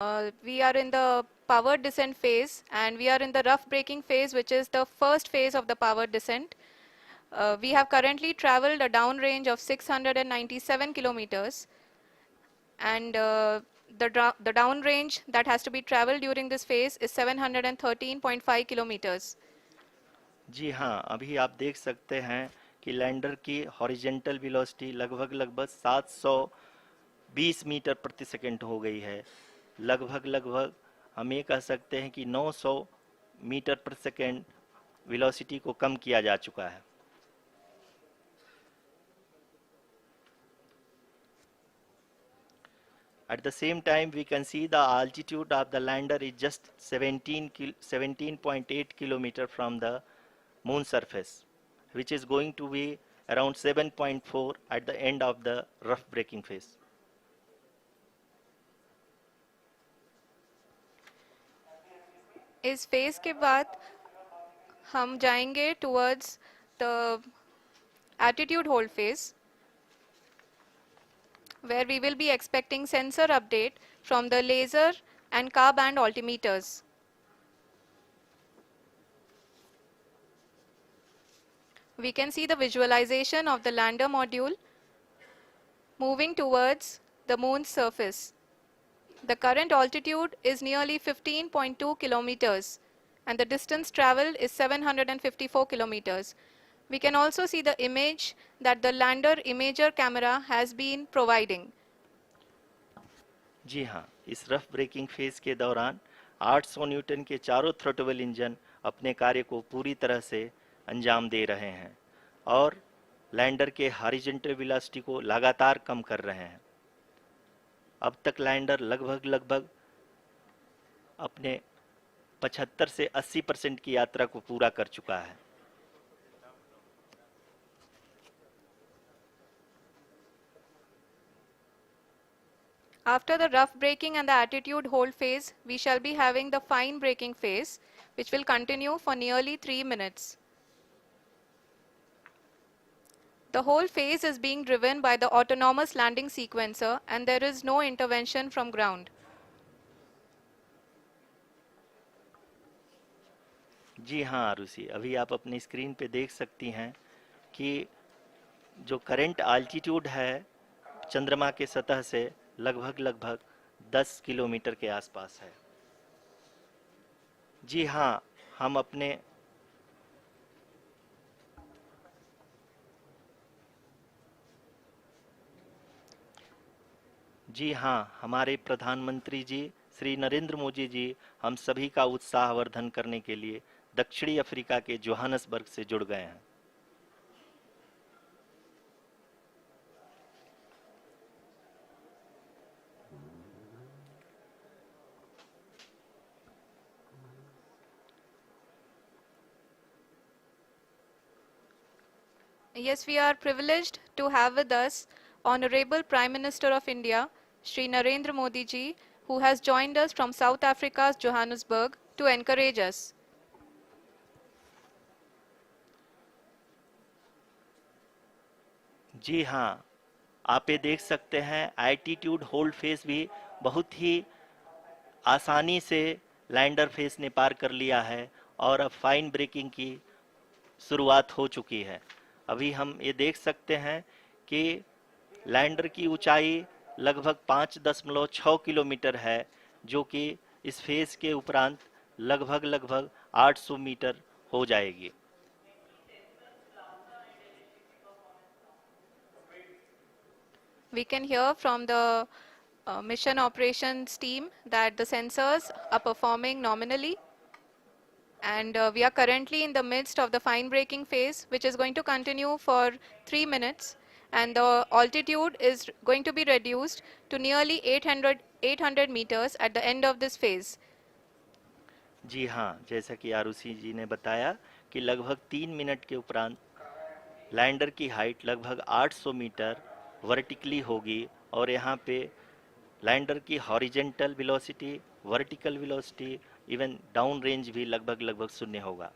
We are in the powered descent phase, and we are in the rough braking phase, which is the first phase of the powered descent. We have currently traveled a downrange of 697 kilometers, and the downrange that has to be traveled during this phase is 713.5 kilometers. जी हाँ, अभी आप देख सकते हैं कि lander की horizontal velocity लगभग 720 metre प्रति सेकंड हो गई है। लगभग हम ये कह सकते हैं कि 900 मीटर प्रति सेकंड वेलोसिटी को कम किया जा चुका है। At the same time, we can see the altitude of the lander is just 17.8 kilometer from the moon surface, which is going to be around 7.4 at the end of the rough braking phase. इस phase के बाद हम जाएंगे towards the attitude hold phase, where we will be expecting sensor update from the laser and car band altimeters. We can see the visualization of the lander module moving towards the moon's surface. The current altitude is nearly 15.2 kilometers, and the distance traveled is 754 kilometers. We can also see the image that the lander imager camera has been providing. जी हाँ, इस rough breaking phase के दौरान 800 Newton के चारों throttle engine अपने कार्य को पूरी तरह से अंजाम दे रहे हैं और लैंडर के हॉरिजॉन्टल वेलोसिटी को लगातार कम कर रहे हैं। अब तक लैंडर लगभग अपने 75 से 80% की यात्रा को पूरा कर चुका है। After the rough braking and the attitude hold phase, we shall be having the fine braking phase, which will continue for nearly 3 minutes. The whole phase is being driven by the autonomous landing sequencer, and there is no intervention from ground. जी हाँ आरुषि, अभी आप अपनी screen पे देख सकती हैं कि जो करंट आल्टीट्यूड है चंद्रमा के सतह से लगभग 10 किलोमीटर के आसपास है। जी हाँ, हम अपने जी हाँ, हमारे प्रधानमंत्री जी श्री नरेंद्र मोदी जी हम सभी का उत्साहवर्धन करने के लिए दक्षिणी अफ्रीका के जोहानसबर्ग से जुड़ गए हैं। Yes, we are privileged to have with us Honorable Prime Minister of India, Shri Narendra Modi ji, who has joined us from South Africa's Johannesburg to encourage us. जी हाँ, आप ये देख सकते हैं एल्टीट्यूड होल्ड फेस भी बहुत ही आसानी से लैंडर फेस ने पार कर लिया है और अब फाइन ब्रेकिंग की शुरुआत हो चुकी है। अभी हम ये देख सकते हैं कि लैंडर की ऊंचाई लगभग 5.6 किलोमीटर है, जो कि इस फेज के उपरांत लगभग 800 मीटर हो जाएगी। We can hear from the mission operations team that the sensors are performing nominally, and we are currently in the midst of the fine braking phase, which is going to continue for 3 minutes, and the altitude is going to be reduced to nearly 800 meters at the end of this phase. जी हाँ, जैसा कि आरुषि जी ने बताया कि लगभग 3 minute के उपरांत lander की हाइट लगभग 800 मीटर वर्टिकली होगी और यहाँ पे लैंडर की horizontal velocity, vertical velocity, even down range भी लगभग शून्य होगा।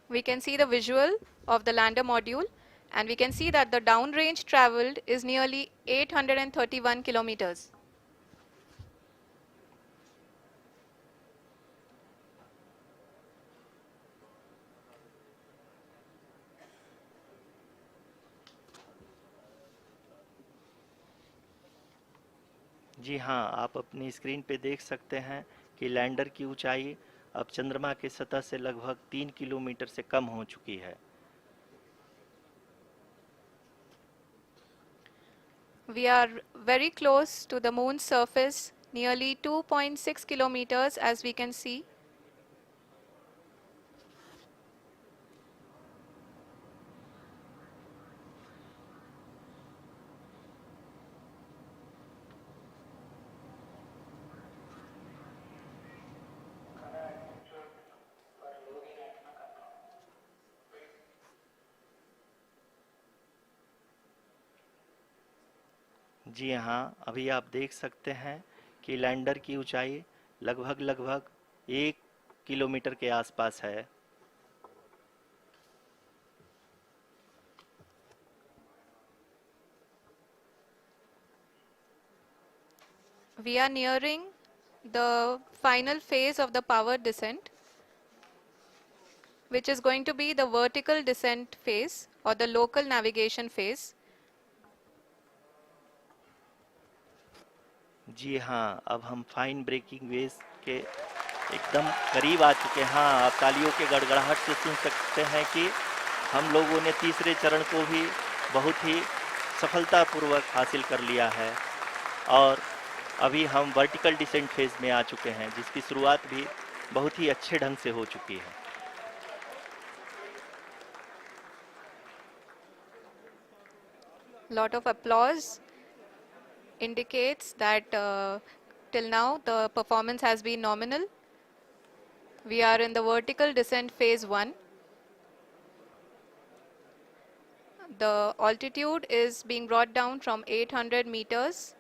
We can see the visual of the lander module. And we can see that the downrange traveled is nearly 831 kilometers. जी हाँ, आप अपनी स्क्रीन पे देख सकते हैं कि लैंडर की ऊंचाई अब चंद्रमा की सतह से लगभग 3 किलोमीटर से कम हो चुकी है। We are very close to the moon's surface, nearly 2.6 kilometers as we can see. जी हाँ, अभी आप देख सकते हैं कि लैंडर की ऊंचाई लगभग 1 किलोमीटर के आसपास है। We are nearing the final phase of the power descent, which is going to be the vertical descent phase or the local navigation phase. जी हाँ, अब हम फाइन ब्रेकिंग वेव्स के एकदम करीब आ चुके हैं। हाँ, आप तालियों के गड़गड़ाहट से सुन सकते हैं कि हम लोगों ने तीसरे चरण को भी बहुत ही सफलतापूर्वक हासिल कर लिया है और अभी हम वर्टिकल डिसेंट फेज में आ चुके हैं, जिसकी शुरुआत भी बहुत ही अच्छे ढंग से हो चुकी है। Lot of applause indicates that till now the performance has been nominal. We are in the vertical descent phase 1. The altitude is being brought down from 800 meters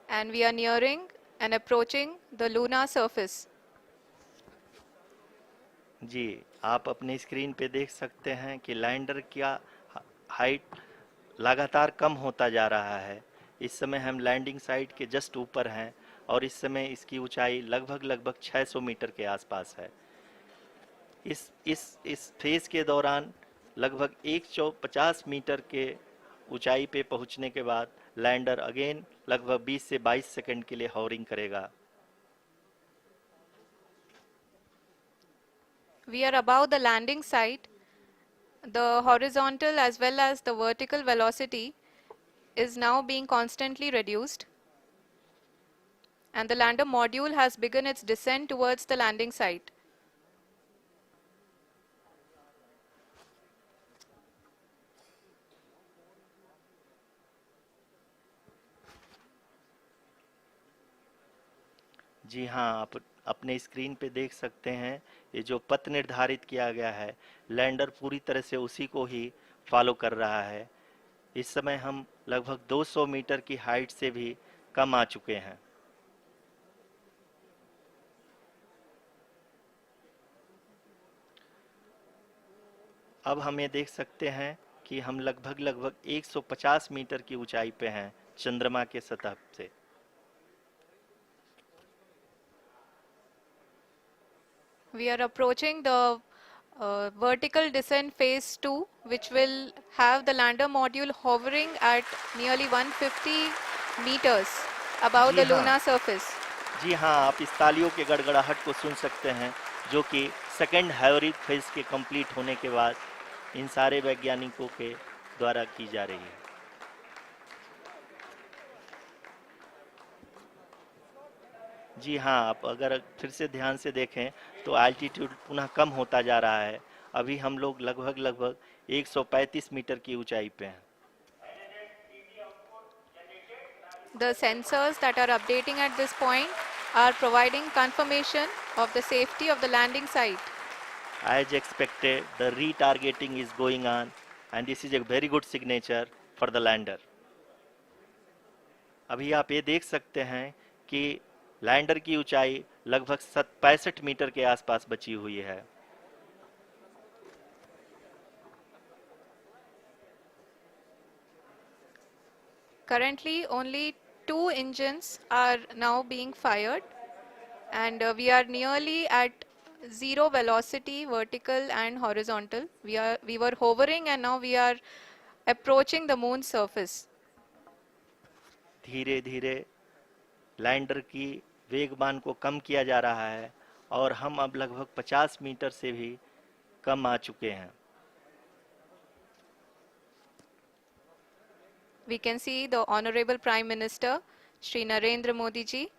and we are nearing and approaching the lunar surface. जी, आप अपनी screen पे देख सकते हैं कि lander का height लगातार कम होता जा रहा है। इस समय हम लैंडिंग साइट के जस्ट ऊपर हैं और इस समय इसकी ऊंचाई लगभग 600 मीटर के आसपास है। इस फेज के दौरान लगभग 150 मीटर के ऊंचाई पे पहुंचने के बाद लैंडर अगेन लगभग 20 से 22 सेकंड के लिए हॉवरिंग करेगा। We are above the landing site. The horizontal as well as the vertical velocity is now being constantly reduced. And the lander module has begun its descent towards the landing site. जी हाँ, आप अपने screen पे देख सकते हैं ये जो पथ निर्धारित किया गया है, लैंडर पूरी तरह से उसी को ही फॉलो कर रहा है। इस समय हम लगभग 200 मीटर की हाइट से भी कम आ चुके हैं। अब हम ये देख सकते हैं कि हम लगभग 150 मीटर की ऊंचाई पे हैं चंद्रमा के सतह से। We are approaching the vertical descent phase 2, which will have the lander module hovering at nearly 150 meters above ji the हाँ, lunar surface. जी हाँ, आप इस तालियों के गड़गड़ाहट को सुन सकते हैं, जो कि सेकंड हाइब्रिड फेज के कंप्लीट होने के बाद इन सारे वैज्ञानिकों के द्वारा की जा रही है। जी हाँ, आप अगर फिर से ध्यान से देखें तो एल्टीट्यूड पुनः कम होता जा रहा है। अभी हम लोग लगभग 135 मीटर की ऊंचाई पे हैं। The sensors that are updating at this point are providing confirmation of the safety of the landing site. As expected, the retargeting is going on and this is a very good signature for the lander. अभी आप ये देख सकते हैं कि lander की ऊंचाई लगभग 65 मीटर के आसपास बची हुई है। Currently, only 2 engines are now being fired, and we are nearly at zero velocity, vertical and horizontal. We were hovering, and now we are approaching the moon's surface. धीरे धीरे लैंडर की वेगमान को कम किया जा रहा है और हम अब लगभग 50 मीटर से भी कम आ चुके हैं. We can see the Honorable Prime Minister, Shri Narendra Modi ji,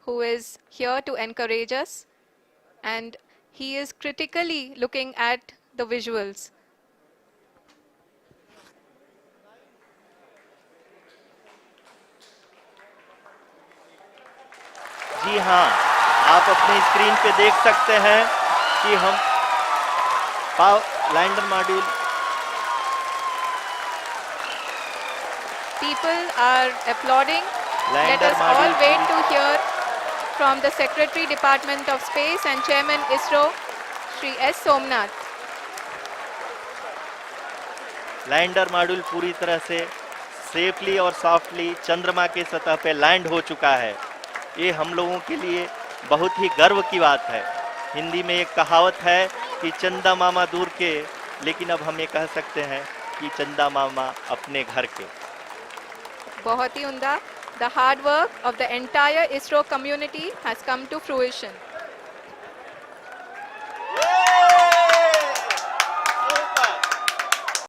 who is here to encourage us, and he is critically looking at the visuals. जी हाँ, आप अपनी स्क्रीन पे देख सकते हैं कि हम lander module. People are applauding. Let lander us all module wait to hear from the Secretary Department of Space and Chairman ISRO, Shri S. Somnath. Lander module पूरी तरह से सेफली और सॉफ्टली चंद्रमा के सतह पे लैंड हो चुका है. ये हम लोगों के लिए बहुत ही गर्व की बात है. हिंदी में एक कहावत है कि चंदा मामा दूर के, लेकिन अब हम ये कह सकते हैं कि चंदा मामा अपने घर के. बहुत ही उम्दा. The hard work of the entire ISRO community has come to fruition.